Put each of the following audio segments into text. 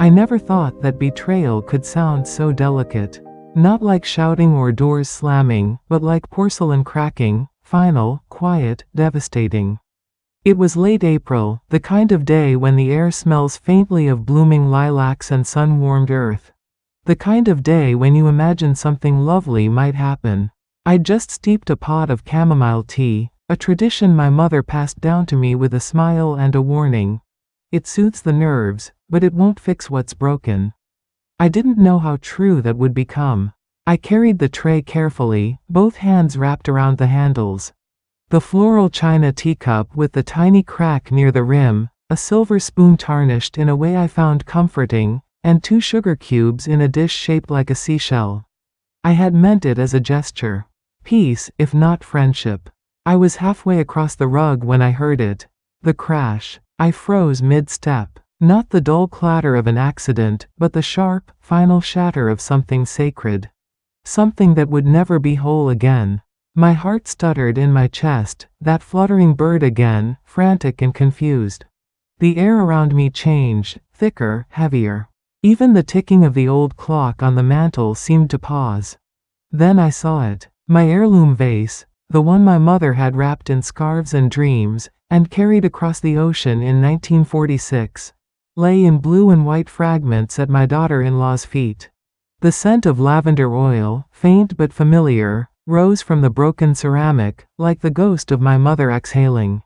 I never thought that betrayal could sound so delicate. Not like shouting or doors slamming, but like porcelain cracking, final, quiet, devastating. It was late April, the kind of day when the air smells faintly of blooming lilacs and sun-warmed earth. The kind of day when you imagine something lovely might happen. I'd just steeped a pot of chamomile tea, a tradition my mother passed down to me with a smile and a warning. It soothes the nerves, but it won't fix what's broken. I didn't know how true that would become. I carried the tray carefully, both hands wrapped around the handles. The floral china teacup with the tiny crack near the rim, a silver spoon tarnished in a way I found comforting, and 2 sugar cubes in a dish shaped like a seashell. I had meant it as a gesture. Peace, if not friendship. I was halfway across the rug when I heard it. The crash. I froze mid-step. Not the dull clatter of an accident, but the sharp, final shatter of something sacred. Something that would never be whole again. My heart stuttered in my chest, that fluttering bird again, frantic and confused. The air around me changed, thicker, heavier. Even the ticking of the old clock on the mantel seemed to pause. Then I saw it. My heirloom vase, the one my mother had wrapped in scarves and dreams, and carried across the ocean in 1946. Lay in blue and white fragments at my daughter-in-law's feet. The scent of lavender oil, faint but familiar, rose from the broken ceramic, like the ghost of my mother exhaling.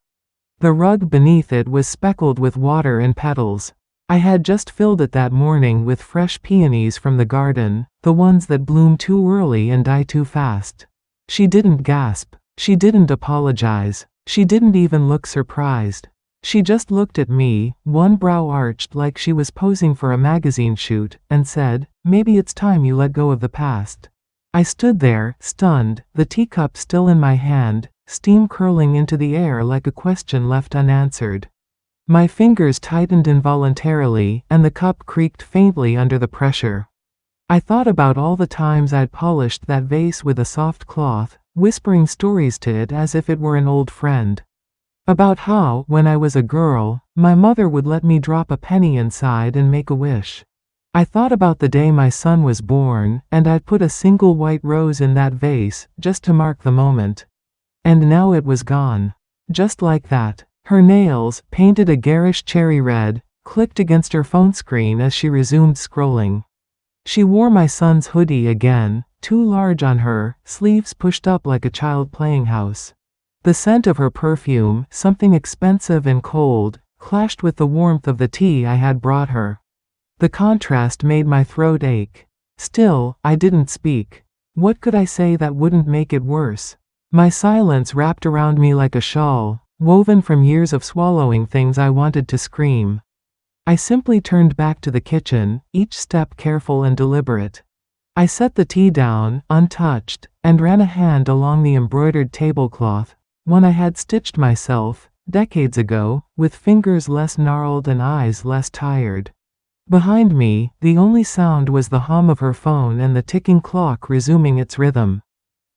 The rug beneath it was speckled with water and petals. I had just filled it that morning with fresh peonies from the garden, the ones that bloom too early and die too fast. She didn't gasp. She didn't apologize. She didn't even look surprised. She just looked at me, one brow arched like she was posing for a magazine shoot, and said, "Maybe it's time you let go of the past." I stood there, stunned, the teacup still in my hand, steam curling into the air like a question left unanswered. My fingers tightened involuntarily, and the cup creaked faintly under the pressure. I thought about all the times I'd polished that vase with a soft cloth, whispering stories to it as if it were an old friend. About how, when I was a girl, my mother would let me drop a penny inside and make a wish. I thought about the day my son was born, and I'd put a single white rose in that vase, just to mark the moment. And now it was gone. Just like that. Her nails, painted a garish cherry red, clicked against her phone screen as she resumed scrolling. She wore my son's hoodie again, too large on her, sleeves pushed up like a child playing house. The scent of her perfume, something expensive and cold, clashed with the warmth of the tea I had brought her. The contrast made my throat ache. Still, I didn't speak. What could I say that wouldn't make it worse? My silence wrapped around me like a shawl, woven from years of swallowing things I wanted to scream. I simply turned back to the kitchen, each step careful and deliberate. I set the tea down, untouched, and ran a hand along the embroidered tablecloth, one I had stitched myself, decades ago, with fingers less gnarled and eyes less tired. Behind me, the only sound was the hum of her phone and the ticking clock resuming its rhythm.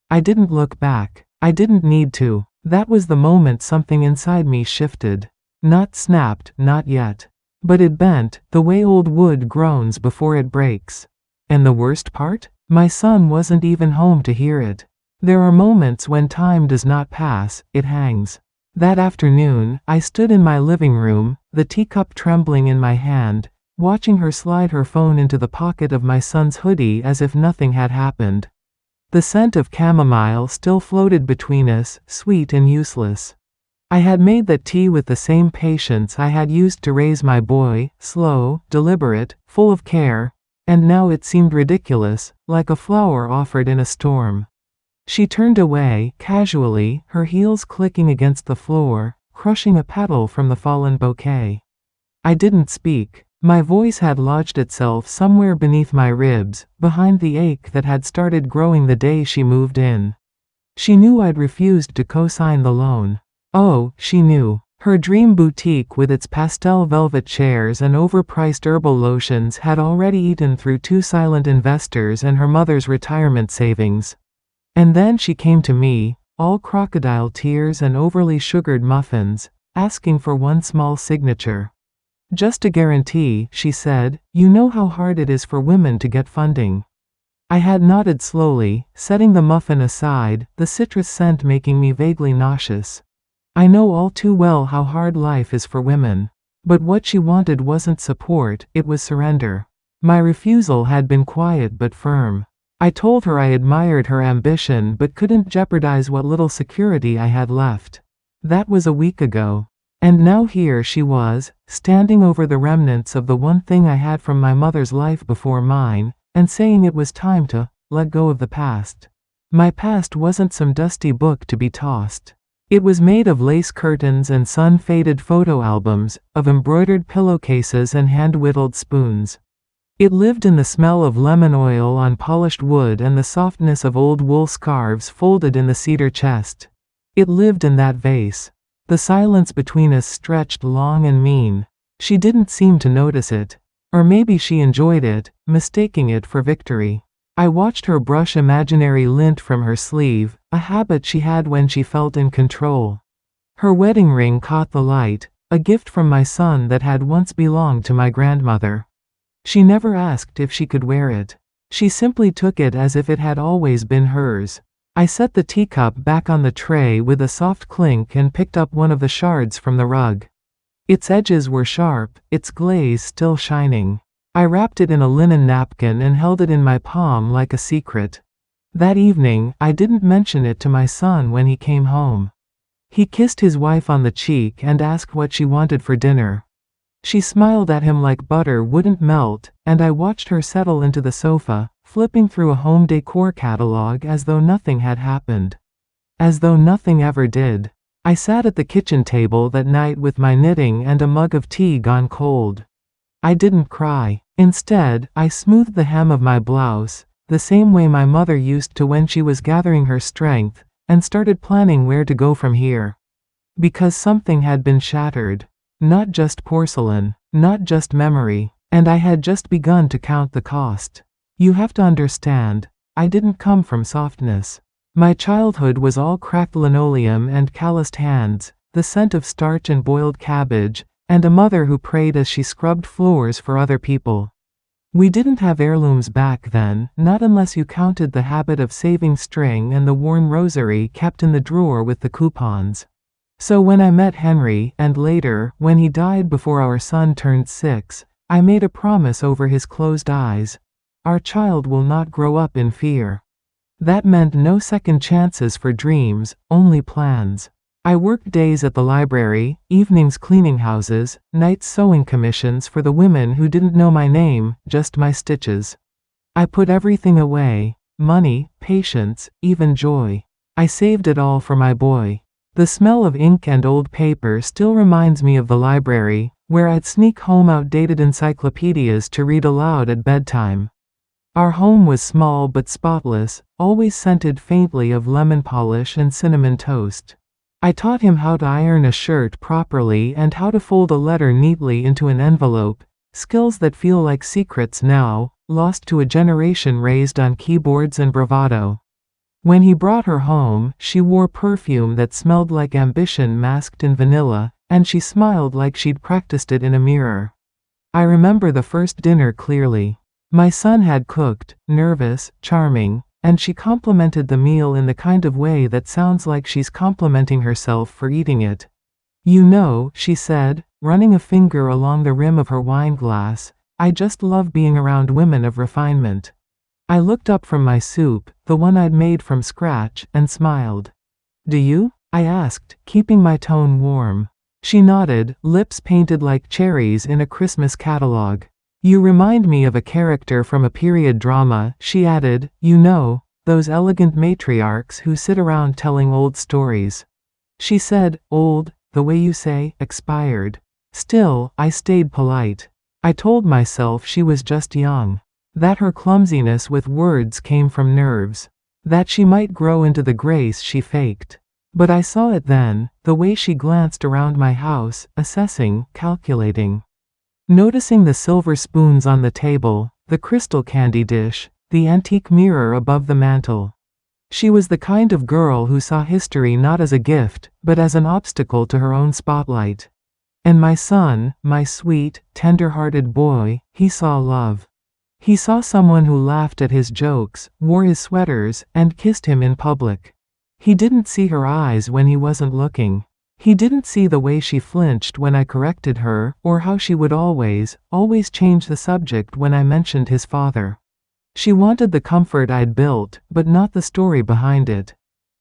I didn't look back. I didn't need to. That was the moment something inside me shifted. Not snapped, not yet. But it bent, the way old wood groans before it breaks. And the worst part? My son wasn't even home to hear it. There are moments when time does not pass, it hangs. That afternoon, I stood in my living room, the teacup trembling in my hand, watching her slide her phone into the pocket of my son's hoodie as if nothing had happened. The scent of chamomile still floated between us, sweet and useless. I had made that tea with the same patience I had used to raise my boy, slow, deliberate, full of care, and now it seemed ridiculous, like a flower offered in a storm. She turned away, casually, her heels clicking against the floor, crushing a petal from the fallen bouquet. I didn't speak. My voice had lodged itself somewhere beneath my ribs, behind the ache that had started growing the day she moved in. She knew I'd refused to co-sign the loan. Oh, she knew. Her dream boutique with its pastel velvet chairs and overpriced herbal lotions had already eaten through 2 silent investors and her mother's retirement savings. And then she came to me, all crocodile tears and overly sugared muffins, asking for one small signature. Just a guarantee, she said. You know how hard it is for women to get funding. I had nodded slowly, setting the muffin aside, the citrus scent making me vaguely nauseous. I know all too well how hard life is for women. But what she wanted wasn't support, it was surrender. My refusal had been quiet but firm. I told her I admired her ambition but couldn't jeopardize what little security I had left. That was a week ago. And now here she was, standing over the remnants of the one thing I had from my mother's life before mine, and saying it was time to let go of the past. My past wasn't some dusty book to be tossed. It was made of lace curtains and sun-faded photo albums, of embroidered pillowcases and hand-whittled spoons. It lived in the smell of lemon oil on polished wood and the softness of old wool scarves folded in the cedar chest. It lived in that vase. The silence between us stretched long and mean. She didn't seem to notice it. Or maybe she enjoyed it, mistaking it for victory. I watched her brush imaginary lint from her sleeve, a habit she had when she felt in control. Her wedding ring caught the light, a gift from my son that had once belonged to my grandmother. She never asked if she could wear it. She simply took it as if it had always been hers. I set the teacup back on the tray with a soft clink and picked up one of the shards from the rug. Its edges were sharp, its glaze still shining. I wrapped it in a linen napkin and held it in my palm like a secret. That evening, I didn't mention it to my son when he came home. He kissed his wife on the cheek and asked what she wanted for dinner. She smiled at him like butter wouldn't melt, and I watched her settle into the sofa, flipping through a home decor catalog as though nothing had happened. As though nothing ever did. I sat at the kitchen table that night with my knitting and a mug of tea gone cold. I didn't cry. Instead, I smoothed the hem of my blouse, the same way my mother used to when she was gathering her strength, and started planning where to go from here. Because something had been shattered. Not just porcelain, not just memory, and I had just begun to count the cost. You have to understand, I didn't come from softness. My childhood was all cracked linoleum and calloused hands, the scent of starch and boiled cabbage, and a mother who prayed as she scrubbed floors for other people. We didn't have heirlooms back then, not unless you counted the habit of saving string and the worn rosary kept in the drawer with the coupons. So when I met Henry, and later, when he died before our son turned 6, I made a promise over his closed eyes. Our child will not grow up in fear. That meant no second chances for dreams, only plans. I worked days at the library, evenings cleaning houses, nights sewing commissions for the women who didn't know my name, just my stitches. I put everything away, money, patience, even joy. I saved it all for my boy. The smell of ink and old paper still reminds me of the library, where I'd sneak home outdated encyclopedias to read aloud at bedtime. Our home was small but spotless, always scented faintly of lemon polish and cinnamon toast. I taught him how to iron a shirt properly and how to fold a letter neatly into an envelope, skills that feel like secrets now, lost to a generation raised on keyboards and bravado. When he brought her home, she wore perfume that smelled like ambition masked in vanilla, and she smiled like she'd practiced it in a mirror. I remember the first dinner clearly. My son had cooked, nervous, charming, and she complimented the meal in the kind of way that sounds like she's complimenting herself for eating it. You know, she said, running a finger along the rim of her wine glass, I just love being around women of refinement. I looked up from my soup, the one I'd made from scratch, and smiled. Do you? I asked, keeping my tone warm. She nodded, lips painted like cherries in a Christmas catalog. You remind me of a character from a period drama, she added, you know, those elegant matriarchs who sit around telling old stories. She said, old, the way you say, expired. Still, I stayed polite. I told myself she was just young. That her clumsiness with words came from nerves. That she might grow into the grace she faked. But I saw it then, the way she glanced around my house, assessing, calculating. Noticing the silver spoons on the table, the crystal candy dish, the antique mirror above the mantel. She was the kind of girl who saw history not as a gift, but as an obstacle to her own spotlight. And my son, my sweet, tender-hearted boy, he saw love. He saw someone who laughed at his jokes, wore his sweaters, and kissed him in public. He didn't see her eyes when he wasn't looking. He didn't see the way she flinched when I corrected her, or how she would always change the subject when I mentioned his father. She wanted the comfort I'd built, but not the story behind it.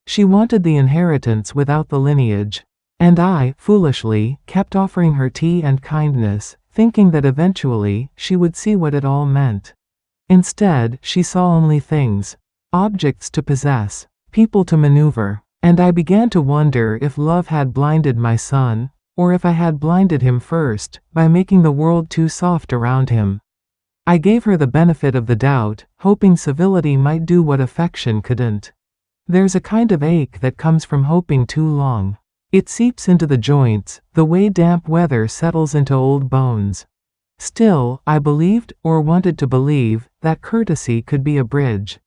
She wanted the inheritance without the lineage. And I, foolishly, kept offering her tea and kindness, thinking that eventually, she would see what it all meant. Instead, she saw only things. Objects to possess. People to maneuver. And I began to wonder if love had blinded my son, or if I had blinded him first, by making the world too soft around him. I gave her the benefit of the doubt, hoping civility might do what affection couldn't. There's a kind of ache that comes from hoping too long. It seeps into the joints, the way damp weather settles into old bones. Still, I believed, or wanted to believe, that courtesy could be a bridge.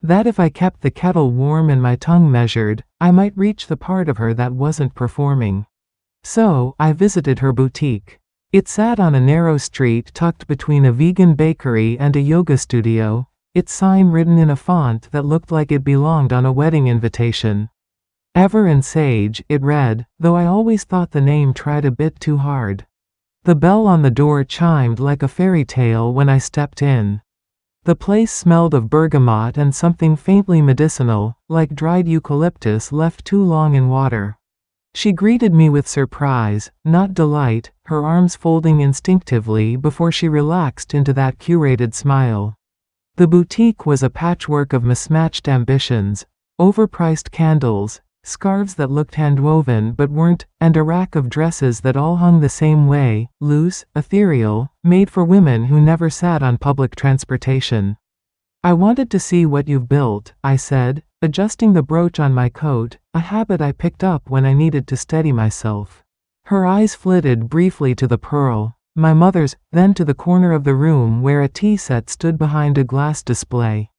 That if I kept the kettle warm and my tongue measured, I might reach the part of her that wasn't performing. So, I visited her boutique. It sat on a narrow street tucked between a vegan bakery and a yoga studio, its sign written in a font that looked like it belonged on a wedding invitation. Ever and Sage, it read, though I always thought the name tried a bit too hard. The bell on the door chimed like a fairy tale when I stepped in. The place smelled of bergamot and something faintly medicinal, like dried eucalyptus left too long in water. She greeted me with surprise, not delight, her arms folding instinctively before she relaxed into that curated smile. The boutique was a patchwork of mismatched ambitions, overpriced candles, scarves that looked handwoven but weren't, and a rack of dresses that all hung the same way, loose, ethereal, made for women who never sat on public transportation. I wanted to see what you've built, I said, adjusting the brooch on my coat, a habit I picked up when I needed to steady myself. Her eyes flitted briefly to the pearl, my mother's, then to the corner of the room where a tea set stood behind a glass display.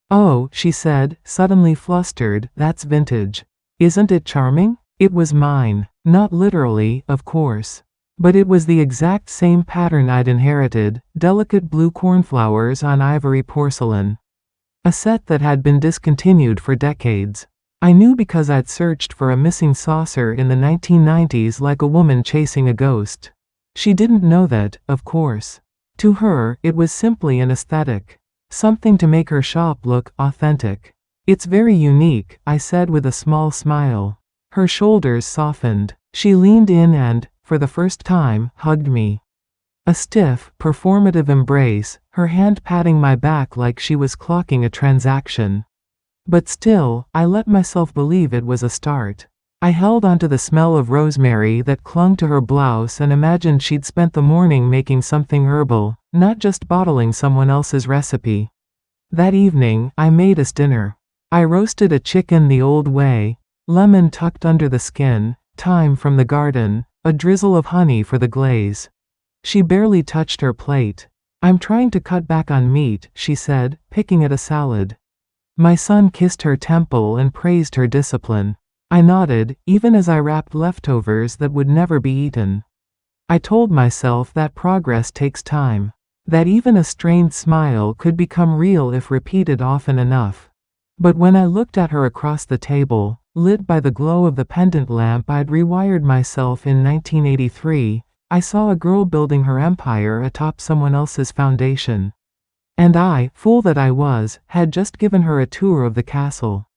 Oh, she said, suddenly flustered, that's vintage. Isn't it charming? It was mine. Not literally, of course. But it was the exact same pattern I'd inherited, delicate blue cornflowers on ivory porcelain. A set that had been discontinued for decades. I knew because I'd searched for a missing saucer in the 1990s like a woman chasing a ghost. She didn't know that, of course. To her, it was simply an aesthetic. Something to make her shop look authentic. It's very unique, I said with a small smile. Her shoulders softened. She leaned in and, for the first time, hugged me. A stiff, performative embrace, her hand patting my back like she was clocking a transaction. But still, I let myself believe it was a start. I held onto the smell of rosemary that clung to her blouse and imagined she'd spent the morning making something herbal, not just bottling someone else's recipe. That evening, I made us dinner. I roasted a chicken the old way, lemon tucked under the skin, thyme from the garden, a drizzle of honey for the glaze. She barely touched her plate. I'm trying to cut back on meat, she said, picking at a salad. My son kissed her temple and praised her discipline. I nodded, even as I wrapped leftovers that would never be eaten. I told myself that progress takes time. That even a strained smile could become real if repeated often enough. But when I looked at her across the table, lit by the glow of the pendant lamp I'd rewired myself in 1983, I saw a girl building her empire atop someone else's foundation. And I, fool that I was, had just given her a tour of the castle.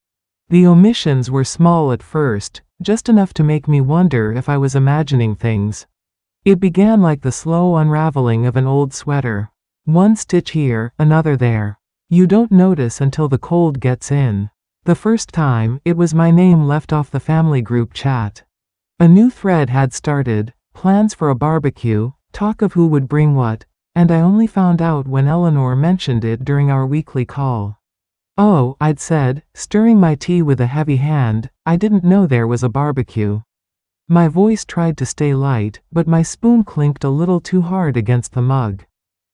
The omissions were small at first, just enough to make me wonder if I was imagining things. It began like the slow unraveling of an old sweater. One stitch here, another there. You don't notice until the cold gets in. The first time, it was my name left off the family group chat. A new thread had started, plans for a barbecue, talk of who would bring what, and I only found out when Eleanor mentioned it during our weekly call. Oh, I'd said, stirring my tea with a heavy hand, I didn't know there was a barbecue. My voice tried to stay light, but my spoon clinked a little too hard against the mug.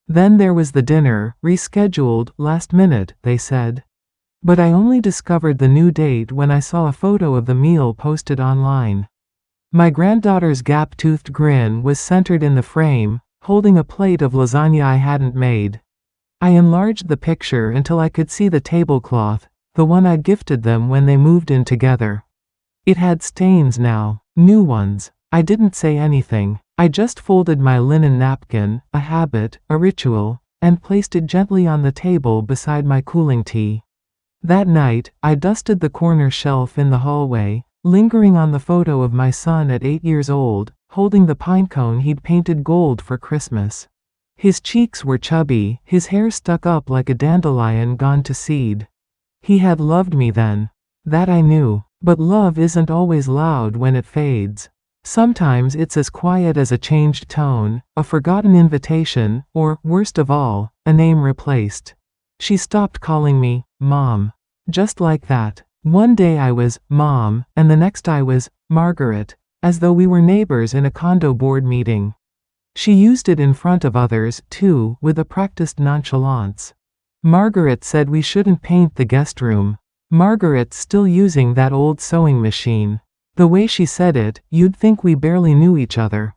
Then there was the dinner, rescheduled, last minute, they said. But I only discovered the new date when I saw a photo of the meal posted online. My granddaughter's gap-toothed grin was centered in the frame, holding a plate of lasagna I hadn't made. I enlarged the picture until I could see the tablecloth, the one I'd gifted them when they moved in together. It had stains now, new ones. I didn't say anything. I just folded my linen napkin, a habit, a ritual, and placed it gently on the table beside my cooling tea. That night, I dusted the corner shelf in the hallway, lingering on the photo of my son at 8 years old, holding the pinecone he'd painted gold for Christmas. His cheeks were chubby, his hair stuck up like a dandelion gone to seed. He had loved me then. That I knew. But love isn't always loud when it fades. Sometimes it's as quiet as a changed tone, a forgotten invitation, or, worst of all, a name replaced. She stopped calling me Mom. Just like that. One day I was Mom, and the next I was Margaret, as though we were neighbors in a condo board meeting. She used it in front of others, too, with a practiced nonchalance. Margaret said we shouldn't paint the guest room. Margaret's still using that old sewing machine. The way she said it, you'd think we barely knew each other.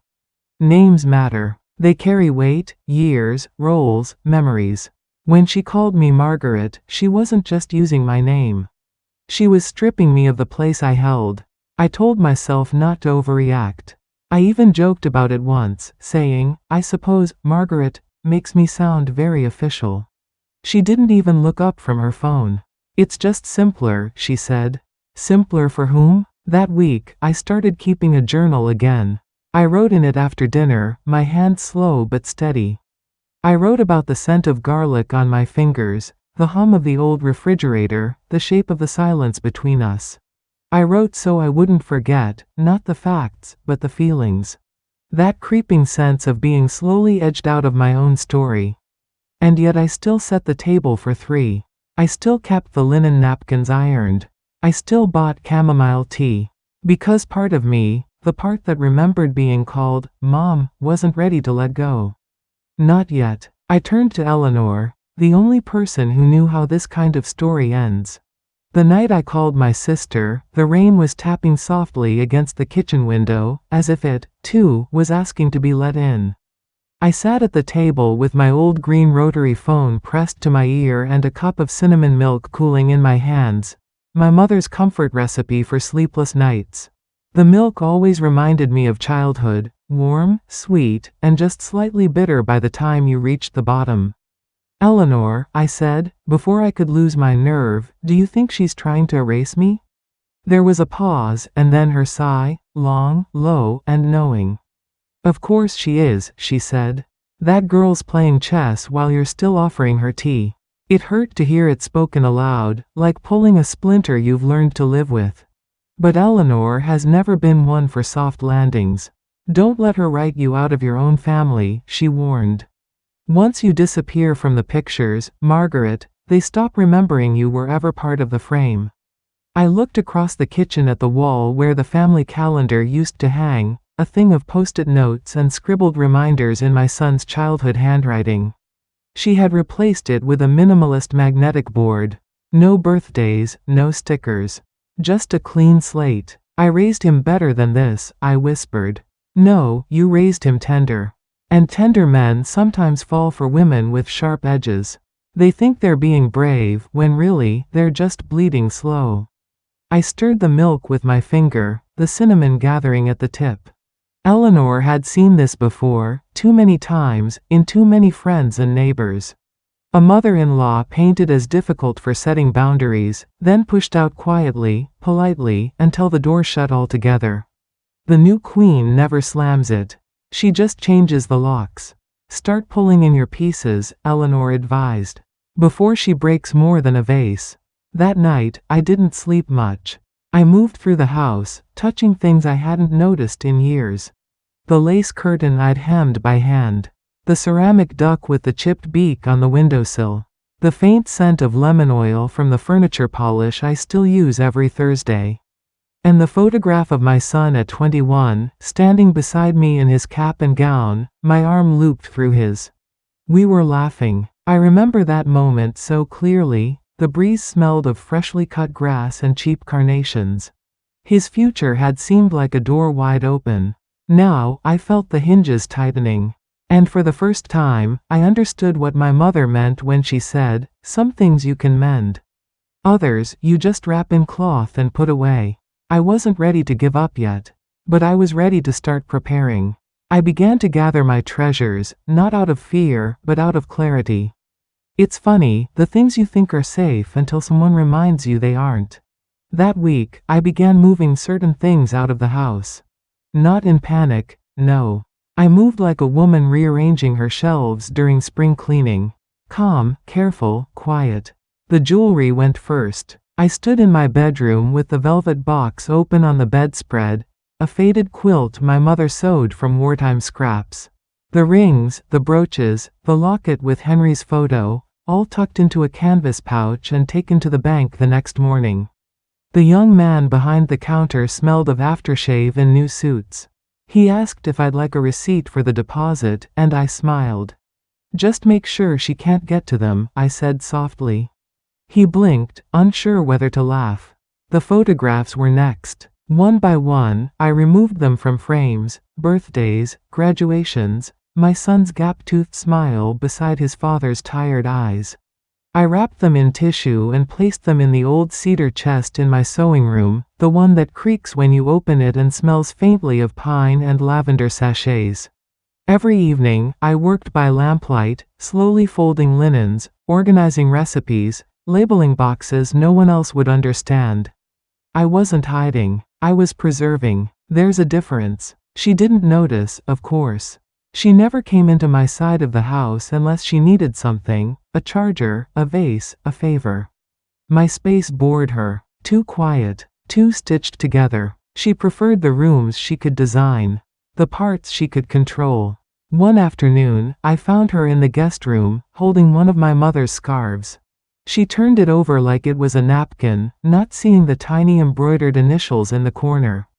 Names matter. They carry weight, years, roles, memories. When she called me Margaret, she wasn't just using my name. She was stripping me of the place I held. I told myself not to overreact. I even joked about it once, saying, I suppose, Margaret, makes me sound very official. She didn't even look up from her phone. It's just simpler, she said. Simpler for whom? That week, I started keeping a journal again. I wrote in it after dinner, my hand slow but steady. I wrote about the scent of garlic on my fingers, the hum of the old refrigerator, the shape of the silence between us. I wrote so I wouldn't forget, not the facts, but the feelings. That creeping sense of being slowly edged out of my own story. And yet I still set the table for 3. I still kept the linen napkins ironed. I still bought chamomile tea. Because part of me, the part that remembered being called Mom, wasn't ready to let go. Not yet. I turned to Eleanor, the only person who knew how this kind of story ends. The night I called my sister, the rain was tapping softly against the kitchen window, as if it, too, was asking to be let in. I sat at the table with my old green rotary phone pressed to my ear and a cup of cinnamon milk cooling in my hands, my mother's comfort recipe for sleepless nights. The milk always reminded me of childhood, warm, sweet, and just slightly bitter by the time you reached the bottom. Eleanor, I said, before I could lose my nerve, do you think she's trying to erase me? There was a pause, and then her sigh, long, low, and knowing. Of course she is, she said. That girl's playing chess while you're still offering her tea. It hurt to hear it spoken aloud, like pulling a splinter you've learned to live with. But Eleanor has never been one for soft landings. Don't let her write you out of your own family, she warned. Once you disappear from the pictures, Margaret, they stop remembering you were ever part of the frame. I looked across the kitchen at the wall where the family calendar used to hang, a thing of post-it notes and scribbled reminders in my son's childhood handwriting. She had replaced it with a minimalist magnetic board. No birthdays, no stickers. Just a clean slate. I raised him better than this, I whispered. No, you raised him tender. And tender men sometimes fall for women with sharp edges. They think they're being brave, when really, they're just bleeding slow. I stirred the milk with my finger, the cinnamon gathering at the tip. Eleanor had seen this before, too many times, in too many friends and neighbors. A mother-in-law painted as difficult for setting boundaries, then pushed out quietly, politely, until the door shut altogether. The new queen never slams it. She just changes the locks. Start pulling in your pieces, Eleanor advised. Before she breaks more than a vase. That night, I didn't sleep much. I moved through the house, touching things I hadn't noticed in years. The lace curtain I'd hemmed by hand. The ceramic duck with the chipped beak on the windowsill. The faint scent of lemon oil from the furniture polish I still use every Thursday. And the photograph of my son at 21, standing beside me in his cap and gown, my arm looped through his. We were laughing. I remember that moment so clearly. The breeze smelled of freshly cut grass and cheap carnations. His future had seemed like a door wide open. Now, I felt the hinges tightening. And for the first time, I understood what my mother meant when she said, "Some things you can mend. Others, you just wrap in cloth and put away." I wasn't ready to give up yet. But I was ready to start preparing. I began to gather my treasures, not out of fear, but out of clarity. It's funny, the things you think are safe until someone reminds you they aren't. That week, I began moving certain things out of the house. Not in panic, no. I moved like a woman rearranging her shelves during spring cleaning. Calm, careful, quiet. The jewelry went first. I stood in my bedroom with the velvet box open on the bedspread, a faded quilt my mother sewed from wartime scraps. The rings, the brooches, the locket with Henry's photo, all tucked into a canvas pouch and taken to the bank the next morning. The young man behind the counter smelled of aftershave and new suits. He asked if I'd like a receipt for the deposit, and I smiled. "Just make sure she can't get to them," I said softly. He blinked, unsure whether to laugh. The photographs were next. One by one, I removed them from frames: birthdays, graduations, my son's gap-toothed smile beside his father's tired eyes. I wrapped them in tissue and placed them in the old cedar chest in my sewing room, the one that creaks when you open it and smells faintly of pine and lavender sachets. Every evening, I worked by lamplight, slowly folding linens, organizing recipes, labeling boxes no one else would understand. I wasn't hiding. I was preserving. There's a difference. She didn't notice, of course. She never came into my side of the house unless she needed something: a charger, a vase, a favor. My space bored her. Too quiet, too stitched together. She preferred the rooms she could design, the parts she could control. One afternoon, I found her in the guest room, holding one of my mother's scarves. She turned it over like it was a napkin, not seeing the tiny embroidered initials in the corner.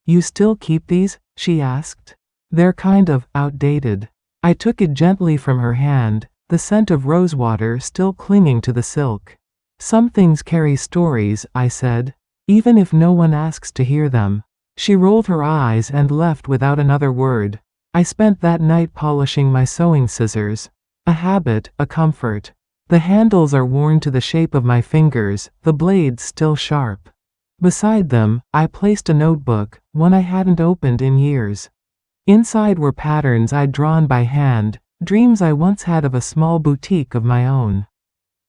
"You still keep these?" she asked. "They're kind of outdated." I took it gently from her hand, the scent of rosewater still clinging to the silk. "Some things carry stories," I said, "even if no one asks to hear them." She rolled her eyes and left without another word. I spent that night polishing my sewing scissors. A habit, a comfort. The handles are worn to the shape of my fingers, the blades still sharp. Beside them, I placed a notebook, one I hadn't opened in years. Inside were patterns I'd drawn by hand, dreams I once had of a small boutique of my own.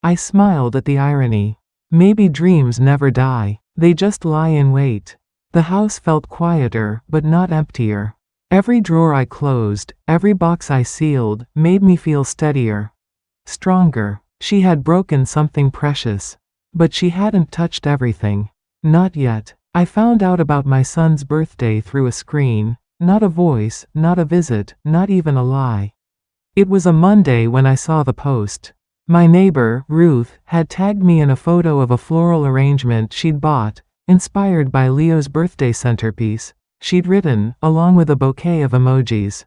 I smiled at the irony. Maybe dreams never die, they just lie in wait. The house felt quieter, but not emptier. Every drawer I closed, every box I sealed, made me feel steadier. Stronger. She had broken something precious. But she hadn't touched everything. Not yet. I found out about my son's birthday through a screen. Not a voice, not a visit, not even a lie. It was a Monday when I saw the post. My neighbor, Ruth, had tagged me in a photo of a floral arrangement she'd bought, inspired by Leo's birthday centerpiece. She'd written, along with a bouquet of emojis.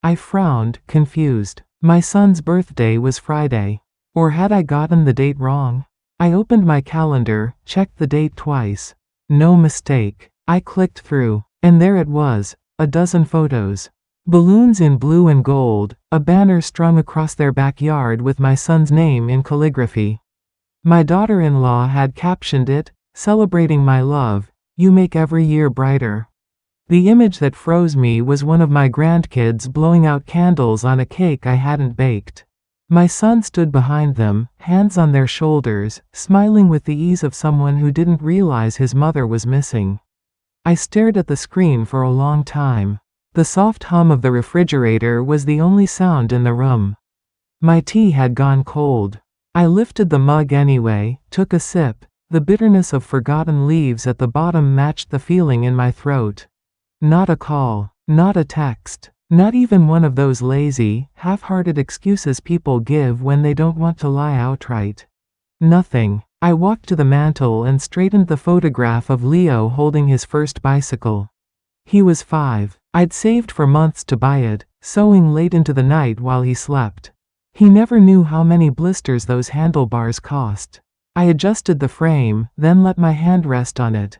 I frowned, confused. My son's birthday was Friday. Or had I gotten the date wrong? I opened my calendar, checked the date twice. No mistake. I clicked through, and there it was, a dozen photos. Balloons in blue and gold, a banner strung across their backyard with my son's name in calligraphy. My daughter-in-law had captioned it, "Celebrating my love, you make every year brighter." The image that froze me was one of my grandkids blowing out candles on a cake I hadn't baked. My son stood behind them, hands on their shoulders, smiling with the ease of someone who didn't realize his mother was missing. I stared at the screen for a long time. The soft hum of the refrigerator was the only sound in the room. My tea had gone cold. I lifted the mug anyway, took a sip. The bitterness of forgotten leaves at the bottom matched the feeling in my throat. Not a call, not a text. Not even one of those lazy, half-hearted excuses people give when they don't want to lie outright. Nothing. I walked to the mantel and straightened the photograph of Leo holding his first bicycle. He was 5. I'd saved for months to buy it, sewing late into the night while he slept. He never knew how many blisters those handlebars cost. I adjusted the frame, then let my hand rest on it.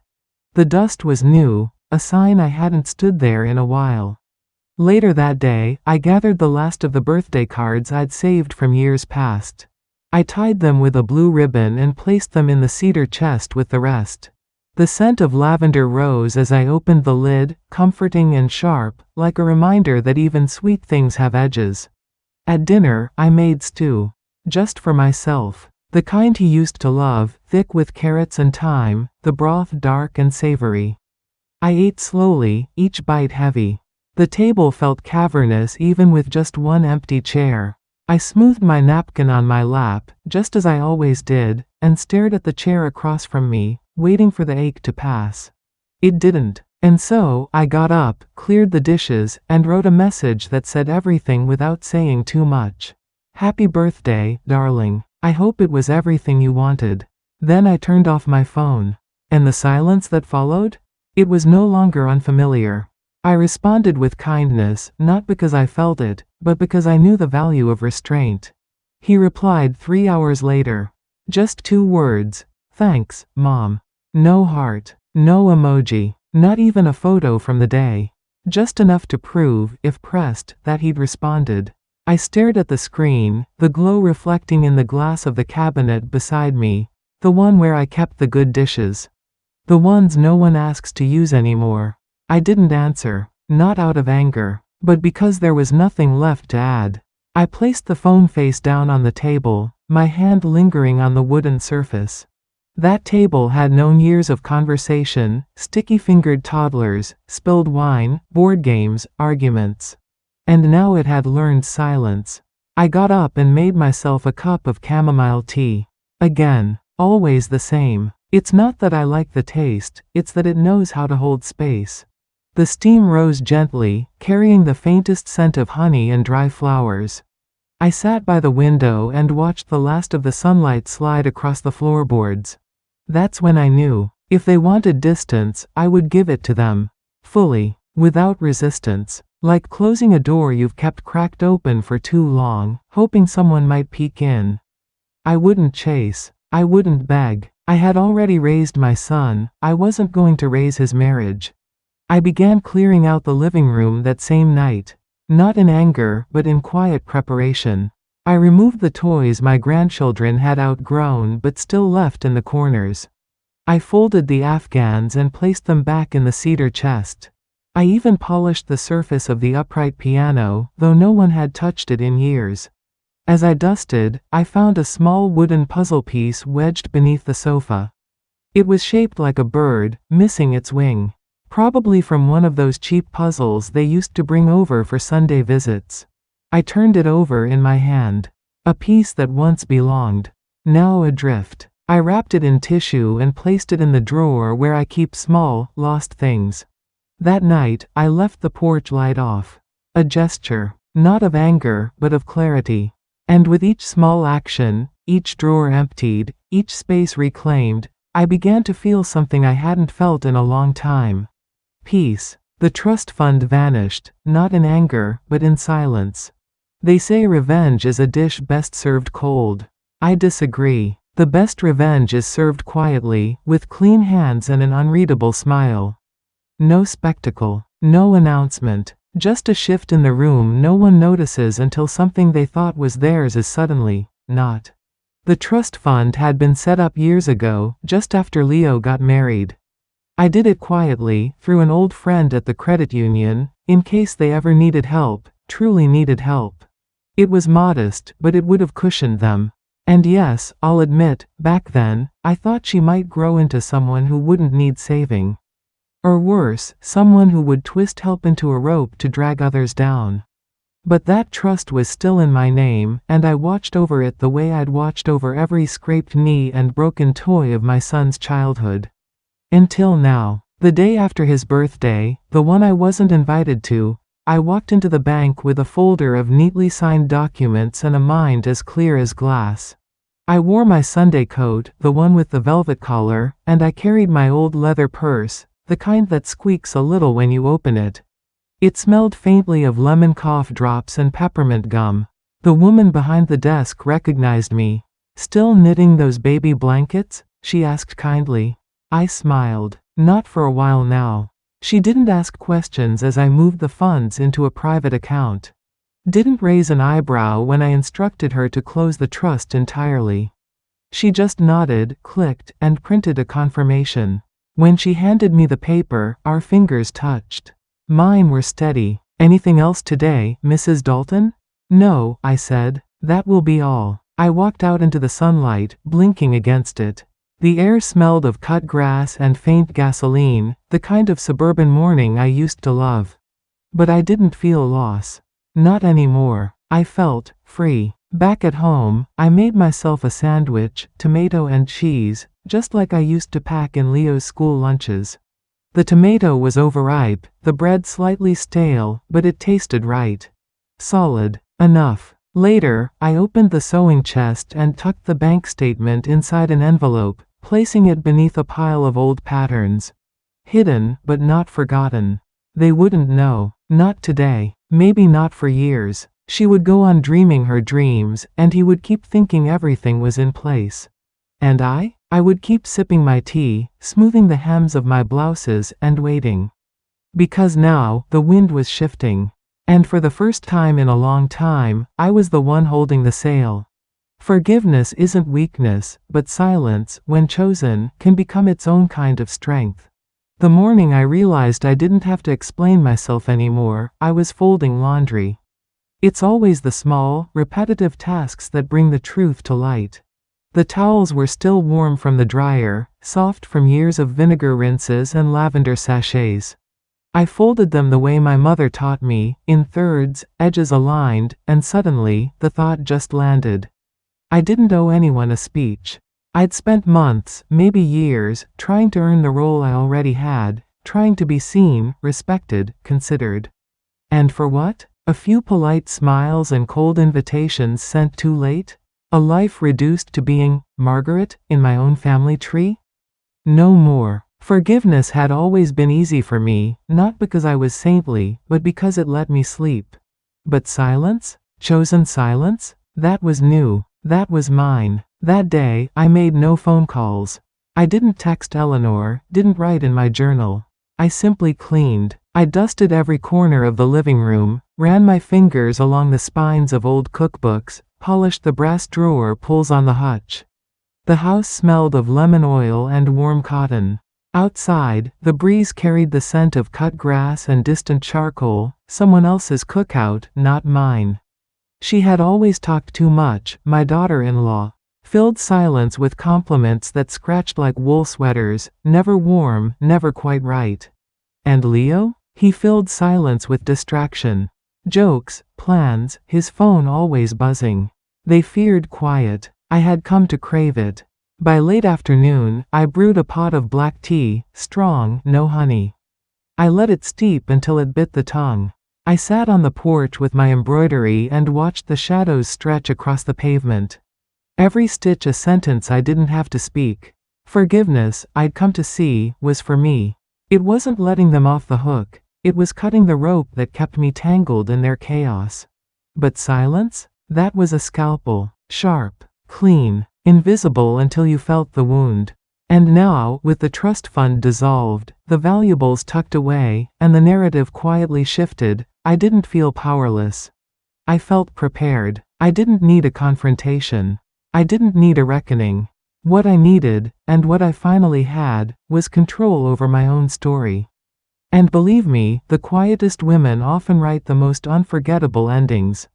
The dust was new, a sign I hadn't stood there in a while. Later that day, I gathered the last of the birthday cards I'd saved from years past. I tied them with a blue ribbon and placed them in the cedar chest with the rest. The scent of lavender rose as I opened the lid, comforting and sharp, like a reminder that even sweet things have edges. At dinner, I made stew. Just for myself. The kind he used to love, thick with carrots and thyme, the broth dark and savory. I ate slowly, each bite heavy. The table felt cavernous even with just one empty chair. I smoothed my napkin on my lap, just as I always did, and stared at the chair across from me, waiting for the ache to pass. It didn't. And so, I got up, cleared the dishes, and wrote a message that said everything without saying too much. Happy birthday, darling. I hope it was everything you wanted. Then I turned off my phone. And the silence that followed? It was no longer unfamiliar. I responded with kindness, not because I felt it, but because I knew the value of restraint. He replied 3 hours later. Just 2 words. Thanks, Mom. No heart. No emoji. Not even a photo from the day. Just enough to prove, if pressed, that he'd responded. I stared at the screen, the glow reflecting in the glass of the cabinet beside me, the one where I kept the good dishes. The ones no one asks to use anymore. I didn't answer, not out of anger, but because there was nothing left to add. I placed the phone face down on the table, my hand lingering on the wooden surface. That table had known years of conversation, sticky-fingered toddlers, spilled wine, board games, arguments. And now it had learned silence. I got up and made myself a cup of chamomile tea. Again, always the same. It's not that I like the taste, it's that it knows how to hold space. The steam rose gently, carrying the faintest scent of honey and dry flowers. I sat by the window and watched the last of the sunlight slide across the floorboards. That's when I knew, if they wanted distance, I would give it to them. Fully, without resistance. Like closing a door you've kept cracked open for too long, hoping someone might peek in. I wouldn't chase. I wouldn't beg. I had already raised my son, I wasn't going to raise his marriage. I began clearing out the living room that same night. Not in anger, but in quiet preparation. I removed the toys my grandchildren had outgrown but still left in the corners. I folded the Afghans and placed them back in the cedar chest. I even polished the surface of the upright piano, though no one had touched it in years. As I dusted, I found a small wooden puzzle piece wedged beneath the sofa. It was shaped like a bird, missing its wing. Probably from one of those cheap puzzles they used to bring over for Sunday visits. I turned it over in my hand. A piece that once belonged. Now adrift. I wrapped it in tissue and placed it in the drawer where I keep small, lost things. That night, I left the porch light off. A gesture, not of anger, but of clarity. And with each small action, each drawer emptied, each space reclaimed, I began to feel something I hadn't felt in a long time. Peace. The trust fund vanished, not in anger, but in silence. They say revenge is a dish best served cold. I disagree. The best revenge is served quietly, with clean hands and an unreadable smile. No spectacle, no announcement, just a shift in the room no one notices until something they thought was theirs is suddenly not. The trust fund had been set up years ago, just after Leo got married. I did it quietly, through an old friend at the credit union, in case they ever needed help, truly needed help. It was modest, but it would have cushioned them. And yes, I'll admit, back then, I thought she might grow into someone who wouldn't need saving. Or worse, someone who would twist help into a rope to drag others down. But that trust was still in my name, and I watched over it the way I'd watched over every scraped knee and broken toy of my son's childhood. Until now. The day after his birthday, the one I wasn't invited to, I walked into the bank with a folder of neatly signed documents and a mind as clear as glass. I wore my Sunday coat, the one with the velvet collar, and I carried my old leather purse, the kind that squeaks a little when you open it. It smelled faintly of lemon cough drops and peppermint gum. The woman behind the desk recognized me. "Still knitting those baby blankets?" she asked kindly. I smiled. Not for a while now. She didn't ask questions as I moved the funds into a private account. Didn't raise an eyebrow when I instructed her to close the trust entirely. She just nodded, clicked, and printed a confirmation. When she handed me the paper, our fingers touched. Mine were steady. "Anything else today, Mrs. Dalton?" "No," I said. "That will be all." I walked out into the sunlight, blinking against it. The air smelled of cut grass and faint gasoline, the kind of suburban morning I used to love. But I didn't feel loss. Not anymore. I felt free. Back at home, I made myself a sandwich, tomato and cheese, just like I used to pack in Leo's school lunches. The tomato was overripe, the bread slightly stale, but it tasted right. Solid. Enough. Later, I opened the sewing chest and tucked the bank statement inside an envelope, placing it beneath a pile of old patterns. Hidden, but not forgotten. They wouldn't know. Not today. Maybe not for years. She would go on dreaming her dreams, and he would keep thinking everything was in place. And I would keep sipping my tea, smoothing the hems of my blouses, and waiting. Because now, the wind was shifting. And for the first time in a long time, I was the one holding the sail. Forgiveness isn't weakness, but silence, when chosen, can become its own kind of strength. The morning I realized I didn't have to explain myself anymore, I was folding laundry. It's always the small, repetitive tasks that bring the truth to light. The towels were still warm from the dryer, soft from years of vinegar rinses and lavender sachets. I folded them the way my mother taught me, in thirds, edges aligned, and suddenly, the thought just landed. I didn't owe anyone a speech. I'd spent months, maybe years, trying to earn the role I already had, trying to be seen, respected, considered. And for what? A few polite smiles and cold invitations sent too late? A life reduced to being Margaret in my own family tree? No more. Forgiveness had always been easy for me, not because I was saintly, but because it let me sleep. But silence? Chosen silence? That was new. That was mine. That day, I made no phone calls. I didn't text Eleanor, didn't write in my journal. I simply cleaned. I dusted every corner of the living room, ran my fingers along the spines of old cookbooks, polished the brass drawer pulls on the hutch. The house smelled of lemon oil and warm cotton. Outside, the breeze carried the scent of cut grass and distant charcoal, someone else's cookout, not mine. She had always talked too much, my daughter-in-law. Filled silence with compliments that scratched like wool sweaters, never warm, never quite right. And Leo? He filled silence with distraction. Jokes, plans, his phone always buzzing. They feared quiet. I had come to crave it. By late afternoon, I brewed a pot of black tea, strong, no honey. I let it steep until it bit the tongue. I sat on the porch with my embroidery and watched the shadows stretch across the pavement. Every stitch a sentence I didn't have to speak. Forgiveness, I'd come to see, was for me. It wasn't letting them off the hook. It was cutting the rope that kept me tangled in their chaos. But silence? That was a scalpel. Sharp, clean, invisible until you felt the wound. And now, with the trust fund dissolved, the valuables tucked away, and the narrative quietly shifted, I didn't feel powerless. I felt prepared. I didn't need a confrontation. I didn't need a reckoning. What I needed, and what I finally had, was control over my own story. And believe me, the quietest women often write the most unforgettable endings.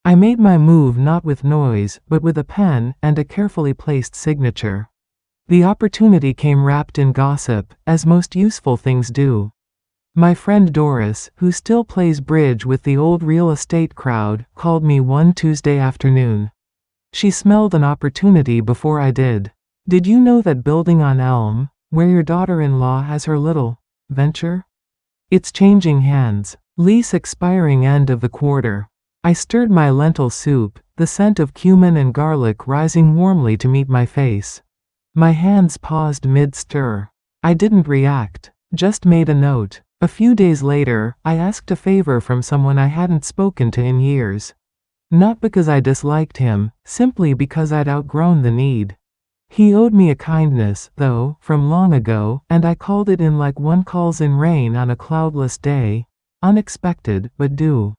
I made my move not with noise, but with a pen and a carefully placed signature. The opportunity came wrapped in gossip, as most useful things do. My friend Doris, who still plays bridge with the old real estate crowd, called me one Tuesday afternoon. She smelled an opportunity before I did. Did you know that building on Elm, where your daughter-in-law has her little venture? It's changing hands. Lease expiring end of the quarter. I stirred my lentil soup, the scent of cumin and garlic rising warmly to meet my face. My hands paused mid-stir. I didn't react, just made a note. A few days later, I asked a favor from someone I hadn't spoken to in years. Not because I disliked him, simply because I'd outgrown the need. He owed me a kindness, though, from long ago, and I called it in like one calls in rain on a cloudless day. Unexpected, but due.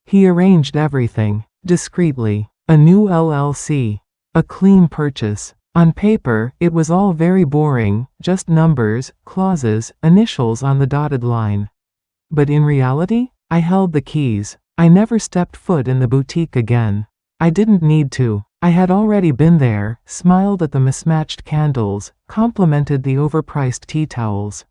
He arranged everything, discreetly. A new LLC. A clean purchase. On paper, it was all very boring, just numbers, clauses, initials on the dotted line. But in reality, I held the keys. I never stepped foot in the boutique again. I didn't need to. I had already been there, smiled at the mismatched candles, complimented the overpriced tea towels.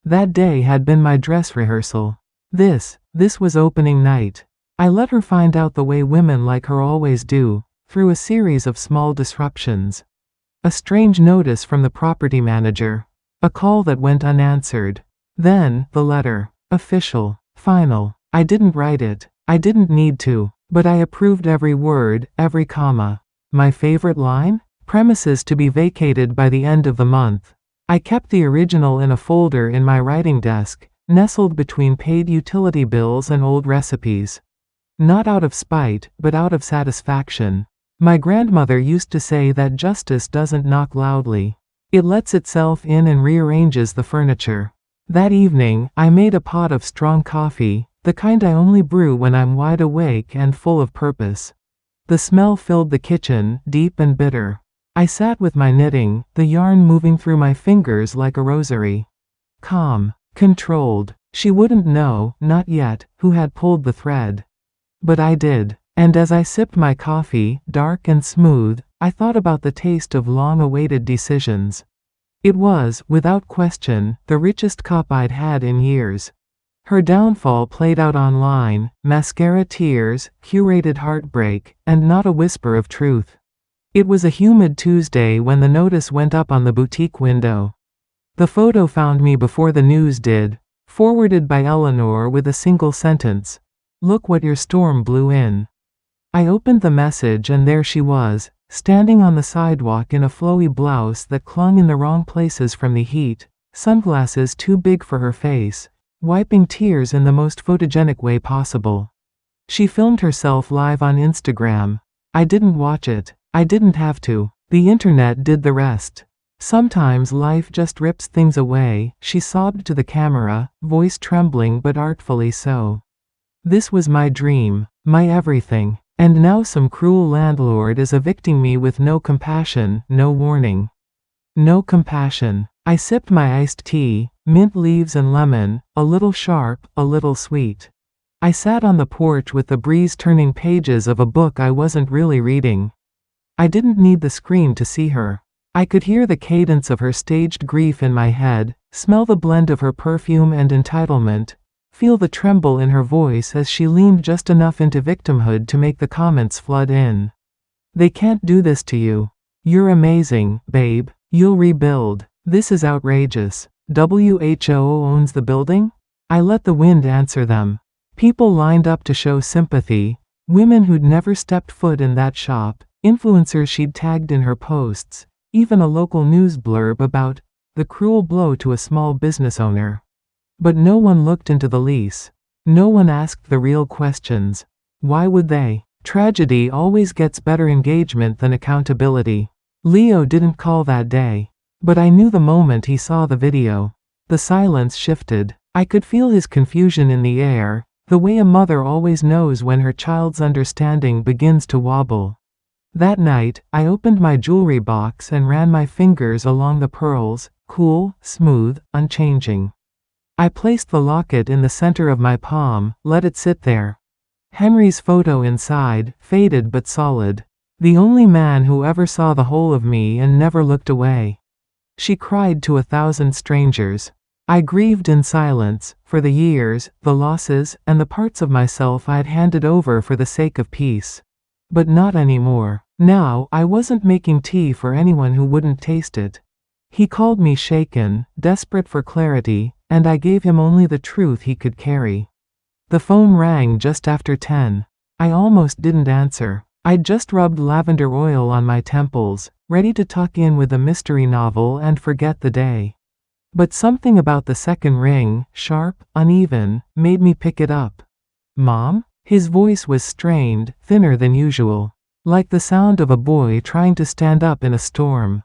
That day had been my dress rehearsal. This was opening night. I let her find out the way women like her always do, through a series of small disruptions. A strange notice from the property manager. A call that went unanswered. Then, the letter. Official. Final. I didn't write it. I didn't need to. But I approved every word, every comma. My favorite line? Premises to be vacated by the end of the month. I kept the original in a folder in my writing desk, nestled between paid utility bills and old recipes. Not out of spite, but out of satisfaction. My grandmother used to say that justice doesn't knock loudly. It lets itself in and rearranges the furniture. That evening, I made a pot of strong coffee, the kind I only brew when I'm wide awake and full of purpose. The smell filled the kitchen, deep and bitter. I sat with my knitting, the yarn moving through my fingers like a rosary. Calm, controlled. She wouldn't know, not yet, who had pulled the thread. But I did. And as I sipped my coffee, dark and smooth, I thought about the taste of long-awaited decisions. It was, without question, the richest cup I'd had in years. Her downfall played out online, mascara tears, curated heartbreak, and not a whisper of truth. It was a humid Tuesday when the notice went up on the boutique window. The photo found me before the news did, forwarded by Eleanor with a single sentence. "Look what your storm blew in." I opened the message and there she was, standing on the sidewalk in a flowy blouse that clung in the wrong places from the heat, sunglasses too big for her face, wiping tears in the most photogenic way possible. She filmed herself live on Instagram. I didn't watch it. I didn't have to. The internet did the rest. Sometimes life just rips things away, she sobbed to the camera, voice trembling but artfully so. This was my dream, my everything. And now some cruel landlord is evicting me with no compassion, no warning. No compassion. I sipped my iced tea, mint leaves and lemon, a little sharp, a little sweet. I sat on the porch with the breeze turning pages of a book I wasn't really reading. I didn't need the screen to see her. I could hear the cadence of her staged grief in my head, smell the blend of her perfume and entitlement, feel the tremble in her voice as she leaned just enough into victimhood to make the comments flood in. "They can't do this to you. You're amazing, babe. You'll rebuild. This is outrageous. WHO owns the building?" I let the wind answer them. People lined up to show sympathy, women who'd never stepped foot in that shop, influencers she'd tagged in her posts, even a local news blurb about the cruel blow to a small business owner. But no one looked into the lease. No one asked the real questions. Why would they? Tragedy always gets better engagement than accountability. Leo didn't call that day. But I knew the moment he saw the video. The silence shifted. I could feel his confusion in the air, the way a mother always knows when her child's understanding begins to wobble. That night, I opened my jewelry box and ran my fingers along the pearls, cool, smooth, unchanging. I placed the locket in the center of my palm, let it sit there. Henry's photo inside, faded but solid. The only man who ever saw the whole of me and never looked away. She cried to 1,000 strangers. I grieved in silence, for the years, the losses, and the parts of myself I'd handed over for the sake of peace. But not anymore. Now, I wasn't making tea for anyone who wouldn't taste it. He called me shaken, desperate for clarity, and I gave him only the truth he could carry. The phone rang just after 10. I almost didn't answer. I'd just rubbed lavender oil on my temples, ready to tuck in with a mystery novel and forget the day. But something about the second ring, sharp, uneven, made me pick it up. "Mom?" His voice was strained, thinner than usual. Like the sound of a boy trying to stand up in a storm.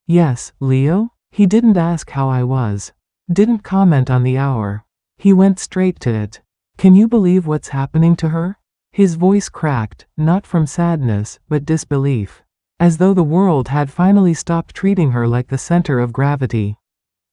Yes, Leo? He didn't ask how I was. Didn't comment on the hour. He went straight to it. Can you believe what's happening to her? His voice cracked, not from sadness, but disbelief. As though the world had finally stopped treating her like the center of gravity.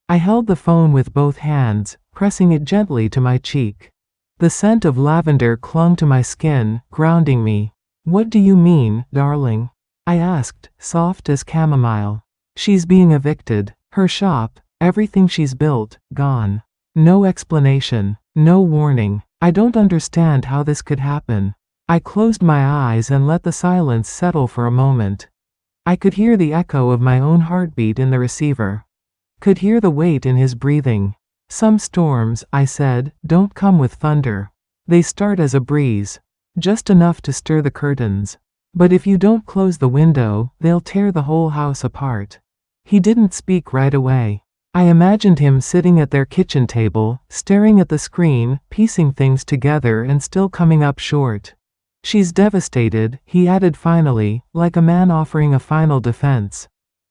I held the phone with both hands, pressing it gently to my cheek. The scent of lavender clung to my skin, grounding me. What do you mean, darling? I asked, soft as chamomile. She's being evicted. Her shop, everything she's built, gone. No explanation, no warning. I don't understand how this could happen. I closed my eyes and let the silence settle for a moment. I could hear the echo of my own heartbeat in the receiver. Could hear the weight in his breathing. Some storms, I said, don't come with thunder. They start as a breeze. Just enough to stir the curtains. But if you don't close the window, they'll tear the whole house apart. He didn't speak right away. I imagined him sitting at their kitchen table, staring at the screen, piecing things together and still coming up short. She's devastated, he added finally, like a man offering a final defense.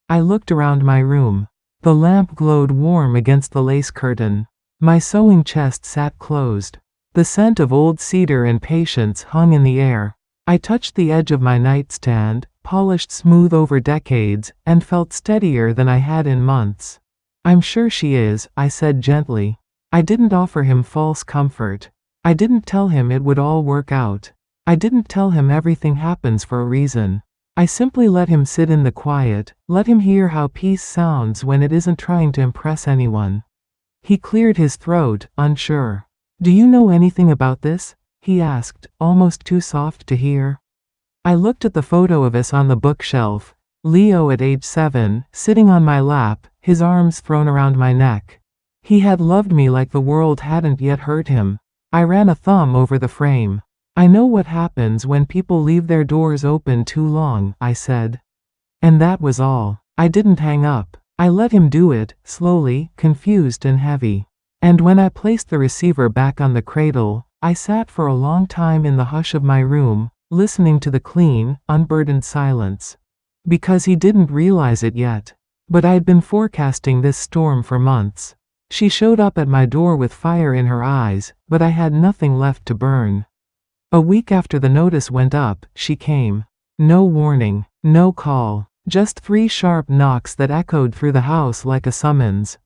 I looked around my room. The lamp glowed warm against the lace curtain. My sewing chest sat closed. The scent of old cedar and patience hung in the air. I touched the edge of my nightstand, polished smooth over decades, and felt steadier than I had in months. I'm sure she is, I said gently. I didn't offer him false comfort. I didn't tell him it would all work out. I didn't tell him everything happens for a reason. I simply let him sit in the quiet, let him hear how peace sounds when it isn't trying to impress anyone. He cleared his throat, unsure. Do you know anything about this? He asked, almost too soft to hear. I looked at the photo of us on the bookshelf. Leo at age 7, sitting on my lap, his arms thrown around my neck. He had loved me like the world hadn't yet hurt him. I ran a thumb over the frame. I know what happens when people leave their doors open too long, I said. And that was all. I didn't hang up. I let him do it, slowly, confused and heavy. And when I placed the receiver back on the cradle, I sat for a long time in the hush of my room, listening to the clean, unburdened silence. Because he didn't realize it yet. But I'd been forecasting this storm for months. She showed up at my door with fire in her eyes, but I had nothing left to burn. A week after the notice went up, she came. No warning, no call, just 3 sharp knocks that echoed through the house like a summons.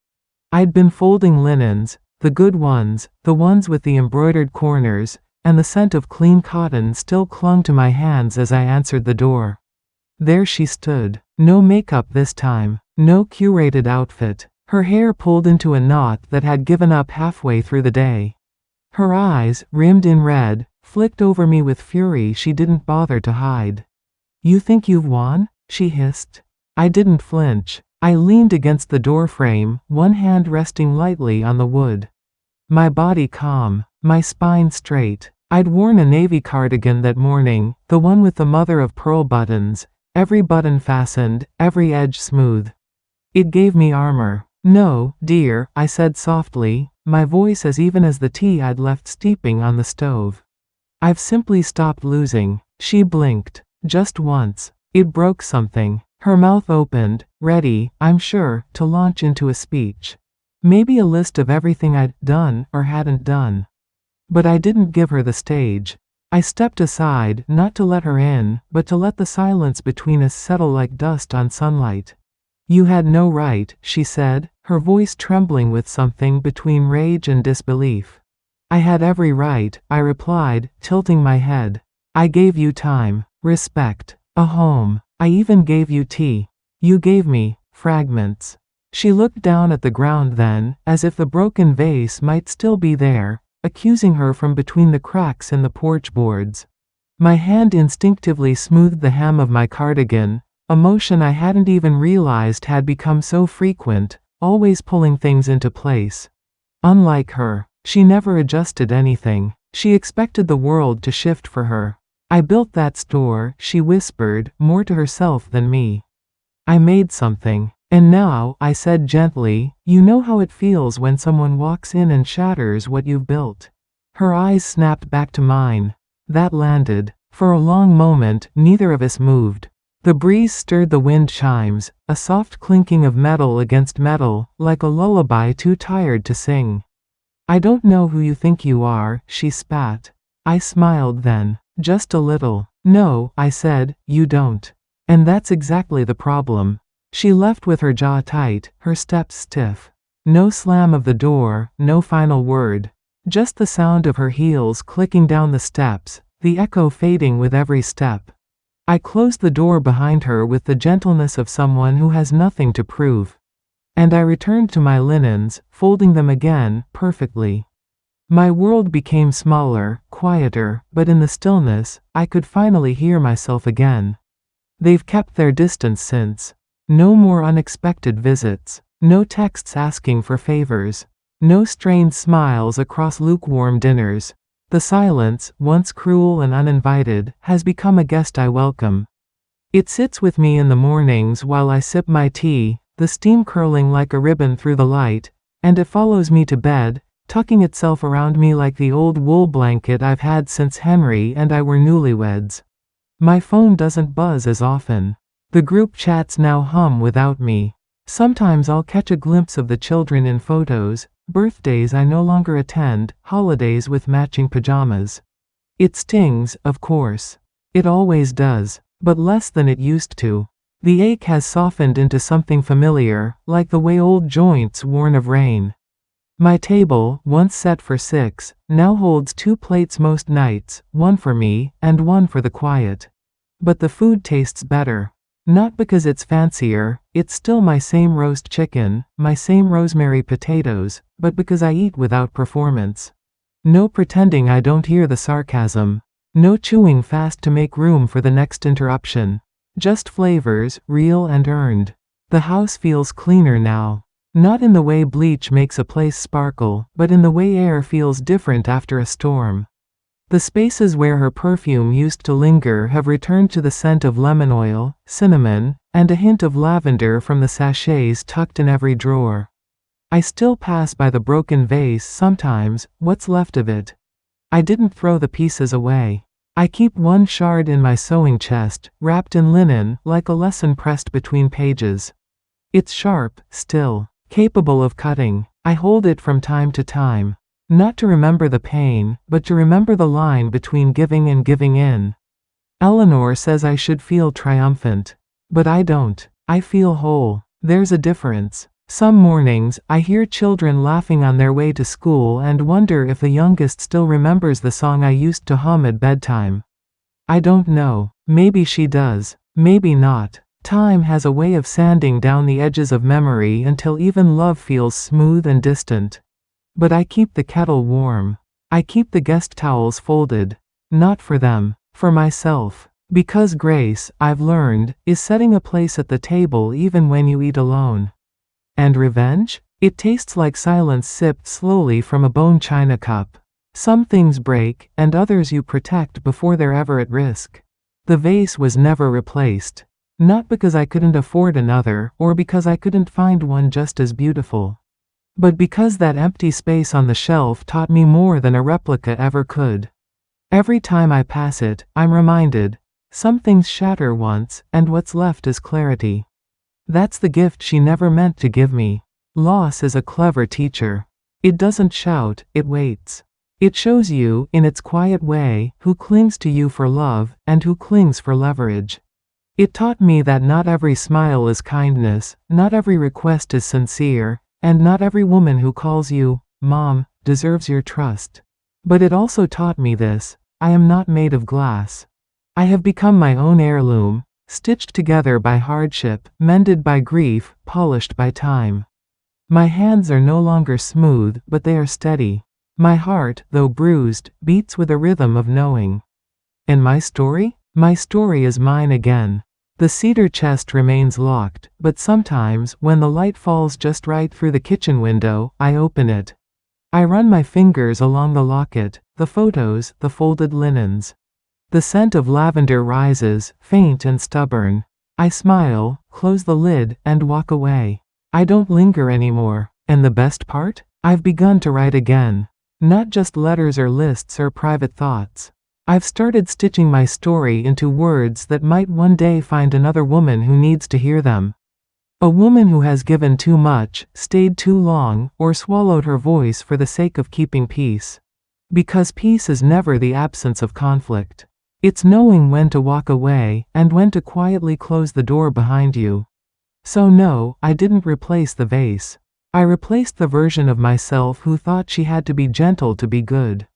I'd been folding linens, the good ones, the ones with the embroidered corners, and the scent of clean cotton still clung to my hands as I answered the door. There she stood. No makeup this time, no curated outfit, her hair pulled into a knot that had given up halfway through the day. Her eyes, rimmed in red, flicked over me with fury she didn't bother to hide. You think you've won? She hissed. I didn't flinch. I leaned against the doorframe, one hand resting lightly on the wood. My body calm, my spine straight. I'd worn a navy cardigan that morning, the one with the mother-of-pearl buttons, every button fastened, every edge smooth. It gave me armor. No, dear, I said softly, my voice as even as the tea I'd left steeping on the stove. I've simply stopped losing. She blinked. Just once. It broke something. Her mouth opened, ready, I'm sure, to launch into a speech. Maybe a list of everything I'd done or hadn't done. But I didn't give her the stage. I stepped aside, not to let her in, but to let the silence between us settle like dust on sunlight. You had no right, she said, her voice trembling with something between rage and disbelief. I had every right, I replied, tilting my head. I gave you time, respect, a home. I even gave you tea. You gave me fragments. She looked down at the ground then, as if the broken vase might still be there, accusing her from between the cracks in the porch boards. My hand instinctively smoothed the hem of my cardigan, a motion I hadn't even realized had become so frequent, always pulling things into place. Unlike her, she never adjusted anything. She expected the world to shift for her. I built that store, she whispered, more to herself than me. I made something. And now, I said gently, you know how it feels when someone walks in and shatters what you've built. Her eyes snapped back to mine. That landed. For a long moment, neither of us moved. The breeze stirred the wind chimes, a soft clinking of metal against metal, like a lullaby too tired to sing. I don't know who you think you are, she spat. I smiled then. Just a little. No, I said, you don't. And that's exactly the problem. She left with her jaw tight, her steps stiff. No slam of the door, no final word. Just the sound of her heels clicking down the steps, the echo fading with every step. I closed the door behind her with the gentleness of someone who has nothing to prove. And I returned to my linens, folding them again, perfectly. My world became smaller, quieter, but in the stillness, I could finally hear myself again. They've kept their distance since. No more unexpected visits. No texts asking for favors. No strained smiles across lukewarm dinners. The silence, once cruel and uninvited, has become a guest I welcome. It sits with me in the mornings while I sip my tea, the steam curling like a ribbon through the light, and it follows me to bed, tucking itself around me like the old wool blanket I've had since Henry and I were newlyweds. My phone doesn't buzz as often. The group chats now hum without me. Sometimes I'll catch a glimpse of the children in photos, birthdays I no longer attend, holidays with matching pajamas. It stings, of course. It always does, but less than it used to. The ache has softened into something familiar, like the way old joints warn of rain. My table, once set for 6, now holds 2 plates most nights, one for me, and one for the quiet. But the food tastes better. Not because it's fancier, it's still my same roast chicken, my same rosemary potatoes, but because I eat without performance. No pretending I don't hear the sarcasm. No chewing fast to make room for the next interruption. Just flavors, real and earned. The house feels cleaner now. Not in the way bleach makes a place sparkle, but in the way air feels different after a storm. The spaces where her perfume used to linger have returned to the scent of lemon oil, cinnamon, and a hint of lavender from the sachets tucked in every drawer. I still pass by the broken vase sometimes, what's left of it. I didn't throw the pieces away. I keep one shard in my sewing chest, wrapped in linen, like a lesson pressed between pages. It's sharp, still, capable of cutting. I hold it from time to time. Not to remember the pain, but to remember the line between giving and giving in. Eleanor says I should feel triumphant. But I don't. I feel whole. There's a difference. Some mornings, I hear children laughing on their way to school and wonder if the youngest still remembers the song I used to hum at bedtime. I don't know. Maybe she does. Maybe not. Time has a way of sanding down the edges of memory until even love feels smooth and distant. But I keep the kettle warm. I keep the guest towels folded. Not for them. For myself. Because grace, I've learned, is setting a place at the table even when you eat alone. And revenge? It tastes like silence sipped slowly from a bone china cup. Some things break, and others you protect before they're ever at risk. The vase was never replaced. Not because I couldn't afford another, or because I couldn't find one just as beautiful. But because that empty space on the shelf taught me more than a replica ever could. Every time I pass it, I'm reminded. Some things shatter once, and what's left is clarity. That's the gift she never meant to give me. Loss is a clever teacher. It doesn't shout, it waits. It shows you, in its quiet way, who clings to you for love, and who clings for leverage. It taught me that not every smile is kindness, not every request is sincere, and not every woman who calls you, Mom, deserves your trust. But it also taught me this: I am not made of glass. I have become my own heirloom, stitched together by hardship, mended by grief, polished by time. My hands are no longer smooth, but they are steady. My heart, though bruised, beats with a rhythm of knowing. And my story? My story is mine again. The cedar chest remains locked, but sometimes, when the light falls just right through the kitchen window, I open it. I run my fingers along the locket, the photos, the folded linens. The scent of lavender rises, faint and stubborn. I smile, close the lid, and walk away. I don't linger anymore. And the best part? I've begun to write again. Not just letters or lists or private thoughts. I've started stitching my story into words that might one day find another woman who needs to hear them. A woman who has given too much, stayed too long, or swallowed her voice for the sake of keeping peace. Because peace is never the absence of conflict. It's knowing when to walk away, and when to quietly close the door behind you. So no, I didn't replace the vase. I replaced the version of myself who thought she had to be gentle to be good.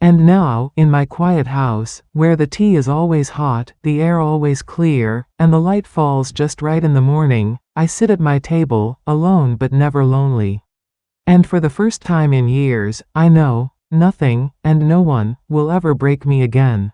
And now, in my quiet house, where the tea is always hot, the air always clear, and the light falls just right in the morning, I sit at my table, alone but never lonely. And for the first time in years, I know, nothing, and no one, will ever break me again.